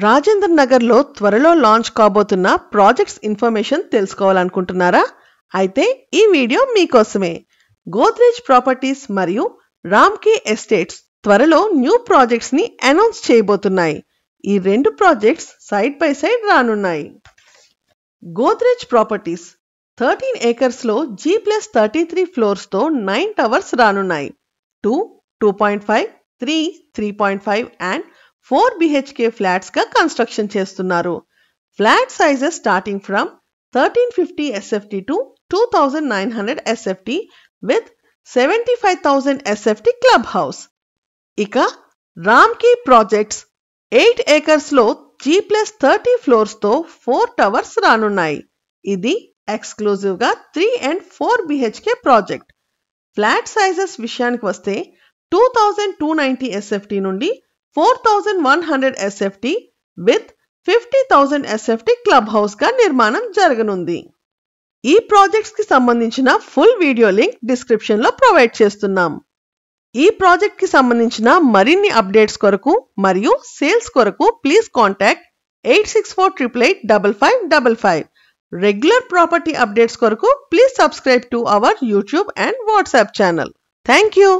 రాజేంద్ర నగర్ లో త్వరలో లాంచ్ కాబోతున్న ప్రాజెక్ట్స్ ఇన్ఫర్మేషన్ తెలుసుకోవాలనుకుంటున్నారా? అయితే ఈ వీడియో మీకోసమే. గోద్రేజ్ ప్రాపర్టీస్ మరియు రామ్కీ ఎస్టేట్స్ త్వరలో న్యూ ప్రాజెక్ట్స్ ని అనౌన్స్ చేయబోతున్నాయి. ఈ రెండు ప్రాజెక్ట్స్ సైడ్ బై సైడ్ రానున్నాయి. గోద్రేజ్ ప్రాపర్టీస్ 13 acres లో G+33 ఫ్లోర్స్ తో 9 టవర్స్ రానున్నాయి. 2, 2.5, 3, 3.5 అండ్ 4 BHK ఫ్లాట్స్ గా కన్స్ట్రక్షన్ చేస్తున్నారు. Flat sizes starting from 1350 SFT to 2900 SFT with 75,000 SFT club house. ఇక రామ్కీ ప్రాజెక్ట్స్ 8 acres లో G+30 ఫ్లోర్స్ తో 4 టవర్స్ రానున్నాయి. ఇది ఎక్స్క్లూజివ్ గా 3 and 4 BHK project. Flat sizes విషయానికి వస్తే 2290 SFT నుండి 4100 SFT with 50,000 SFT club house గా నిర్మాణం జరగనుంది. ఈ ప్రాజెక్ట్స్ కి సంబంధించిన ఫుల్ వీడియో లింక్ డిస్క్రిప్షన్ లో ప్రొవైడ్ చేస్తున్నాం. ఈ ప్రాజెక్ట్ కి సంబంధించిన మరిన్ని అప్డేట్స్ కొరకు మరియు సేల్స్ కొరకు please contact 8648885555. Regular property updates కొరకు please subscribe to our YouTube and WhatsApp channel. Thank you.